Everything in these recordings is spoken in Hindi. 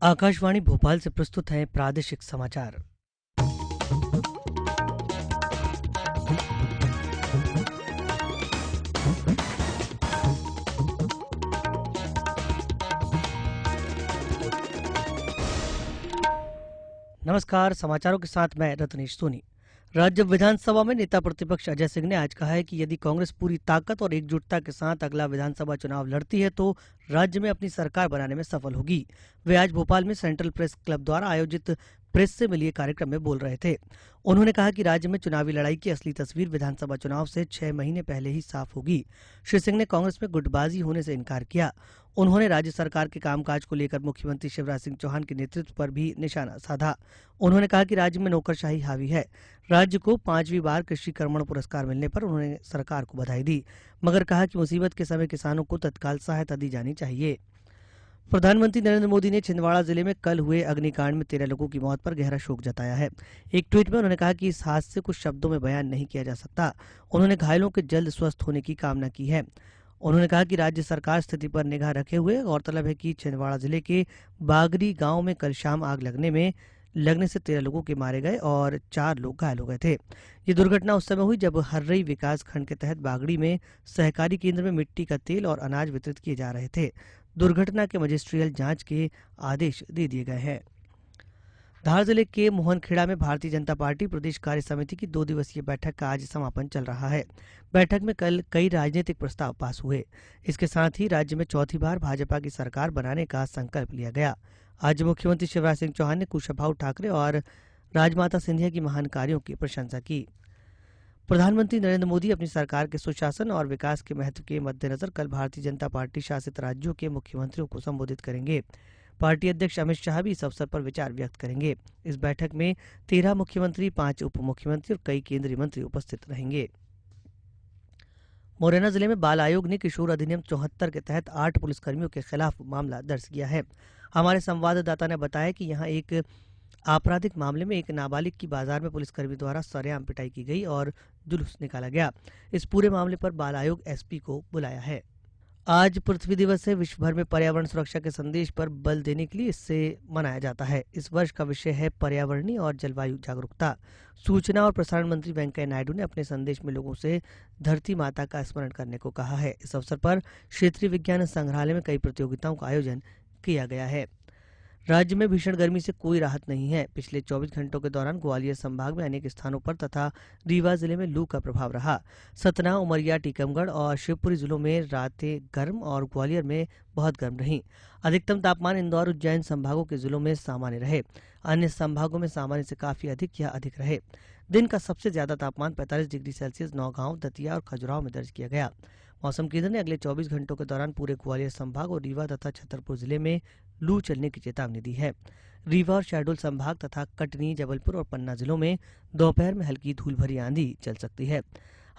आकाशवाणी भोपाल से प्रस्तुत हैं प्रादेशिक समाचार। नमस्कार, समाचारों के साथ मैं रत्नेश सोनी। राज्य विधानसभा में नेता प्रतिपक्ष अजय सिंह ने आज कहा है कि यदि कांग्रेस पूरी ताकत और एकजुटता के साथ अगला विधानसभा चुनाव लड़ती है तो राज्य में अपनी सरकार बनाने में सफल होगी। वे आज भोपाल में सेंट्रल प्रेस क्लब द्वारा आयोजित प्रेस से मिलिए कार्यक्रम में बोल रहे थे। उन्होंने कहा कि राज्य में चुनावी लड़ाई की असली तस्वीर विधानसभा चुनाव से 6 महीने पहले ही साफ होगी। श्री सिंह ने कांग्रेस में गुटबाजी होने से इनकार किया। उन्होंने राज्य सरकार के कामकाज को लेकर मुख्यमंत्री शिवराज सिंह चौहान के नेतृत्व पर भी निशाना साधा। उन्होंने कहा कि राज्य में नौकरशाही हावी है। राज्य को 5वीं बार कृषि कर्मण पुरस्कार मिलने पर उन्होंने सरकार को बधाई दी, मगर कहा कि मुसीबत के समय किसानों को तत्काल सहायता दी जानी चाहिए। प्रधानमंत्री नरेंद्र मोदी ने छिंदवाड़ा जिले में कल हुए अग्निकांड में 13 लोगों की मौत पर गहरा शोक जताया है। एक ट्वीट में उन्होंने कहा कि इस हादसे को शब्दों में बयान नहीं किया जा सकता। उन्होंने घायलों के जल्द स्वस्थ होने की कामना की है। उन्होंने कहा कि राज्य सरकार स्थिति पर निगाह रखे हुए गौरतलब है कि छिंदवाड़ा जिले के बागरी गांव में कल शाम आग लगने से 13 लोगों के मारे गए और 4 लोग घायल हो गए थे। ये दुर्घटना उस समय हुई जब हर्रई विकास खंड के तहत बागड़ी में सहकारी केंद्र में मिट्टी का तेल और अनाज वितरित किए जा रहे थे। दुर्घटना के मजिस्ट्रियल जांच के आदेश दे दिए गए हैं। धार जिले के मोहनखेड़ा में भारतीय जनता पार्टी प्रदेश कार्य समिति की 2 दिवसीय बैठक का आज समापन चल रहा है। बैठक में कल कई राजनीतिक प्रस्ताव पास हुए। इसके साथ ही राज्य में चौथी बार भाजपा की सरकार बनाने का संकल्प लिया गया। आज मुख्यमंत्री शिवराज सिंह चौहान ने कुशाभाऊ ठाकरे और राजमाता सिंधिया की महान कार्यों की प्रशंसा की। प्रधानमंत्री नरेंद्र मोदी अपनी सरकार के सुशासन और विकास के महत्व के मद्देनजर कल भारतीय जनता पार्टी शासित राज्यों के मुख्यमंत्रियों को संबोधित करेंगे। पार्टी अध्यक्ष अमित शाह भी इस अवसर पर विचार व्यक्त करेंगे। इस बैठक में 13 मुख्यमंत्री, 5 उप मुख्यमंत्री और कई केंद्रीय मंत्री उपस्थित रहेंगे। मुरैना जिले में बाल आयोग ने किशोर अधिनियम 74 के तहत 8 पुलिसकर्मियों के खिलाफ मामला दर्ज किया है। हमारे संवाददाता ने बताया कि यहां एक आपराधिक मामले में एक नाबालिग की बाजार में पुलिसकर्मी द्वारा सरेआम पिटाई की गई और जुलूस निकाला गया। इस पूरे मामले पर बाल आयोग एसपी को बुलाया है। आज पृथ्वी दिवस है। विश्व भर में पर्यावरण सुरक्षा के संदेश पर बल देने के लिए इससे मनाया जाता है। इस वर्ष का विषय है पर्यावरणीय और जलवायु जागरूकता। सूचना और प्रसारण मंत्री वेंकैया नायडू ने अपने संदेश में लोगों से धरती माता का स्मरण करने को कहा है। इस अवसर पर क्षेत्रीय विज्ञान संग्रहालय में कई प्रतियोगिताओं का आयोजन किया गया है। राज्य में भीषण गर्मी से कोई राहत नहीं है। पिछले 24 घंटों के दौरान ग्वालियर संभाग में अनेक स्थानों पर तथा रीवा जिले में लू का प्रभाव रहा। सतना, उमरिया, टीकमगढ़ और शिवपुरी जिलों में रातें गर्म और ग्वालियर में बहुत गर्म रहीं। अधिकतम तापमान इंदौर, उज्जैन संभागों के जिलों में सामान्य रहे। अन्य संभागों में सामान्य से काफी अधिक या अधिक रहे। दिन का सबसे ज्यादा तापमान 45 डिग्री सेल्सियस नौगांव, दतिया और खजुराहो में दर्ज किया गया। मौसम केंद्र ने अगले 24 घंटों के दौरान पूरे ग्वालियर संभाग और रीवा तथा छतरपुर जिले में लू चलने की चेतावनी दी है। रीवा और शहडोल संभाग तथा कटनी, जबलपुर और पन्ना जिलों में दोपहर में हल्की धूल भरी आंधी चल सकती है।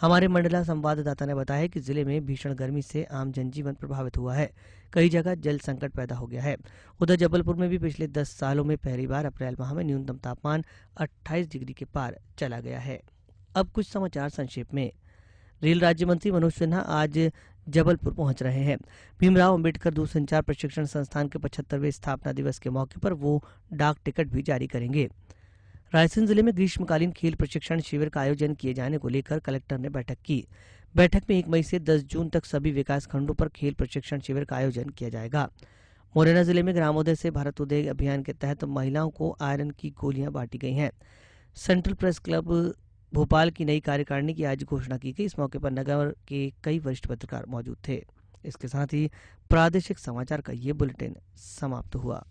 हमारे मंडला संवाददाता ने बताया कि जिले में भीषण गर्मी से आम जनजीवन प्रभावित हुआ है। कई जगह जल संकट पैदा हो गया है। उधर जबलपुर में भी पिछले 10 सालों में पहली बार अप्रैल माह में न्यूनतम तापमान 28 डिग्री के पार चला गया है। अब कुछ समाचार संक्षेप में। रेल राज्य मंत्री मनोज सिन्हा आज जबलपुर पहुंच रहे हैं। भीमराव अंबेडकर दूरसंचार प्रशिक्षण संस्थान के 75वें स्थापना दिवस के मौके पर वो डाक टिकट भी जारी करेंगे। रायसेन जिले में ग्रीष्मकालीन खेल प्रशिक्षण शिविर का आयोजन किए जाने को लेकर कलेक्टर ने बैठक की। बैठक में 1 मई से 10 जून तक सभी विकास खंडों पर खेल प्रशिक्षण शिविर का आयोजन किया जाएगा। मुरैना जिले में ग्रामोदय से भारतोदय अभियान के तहत महिलाओं को आयरन की गोलियां बांटी गई हैं। सेंट्रल प्रेस क्लब भोपाल की नई कार्यकारिणी की आज घोषणा की गई। इस मौके पर नगर के कई वरिष्ठ पत्रकार मौजूद थे। इसके साथ ही प्रादेशिक समाचार का ये बुलेटिन समाप्त हुआ।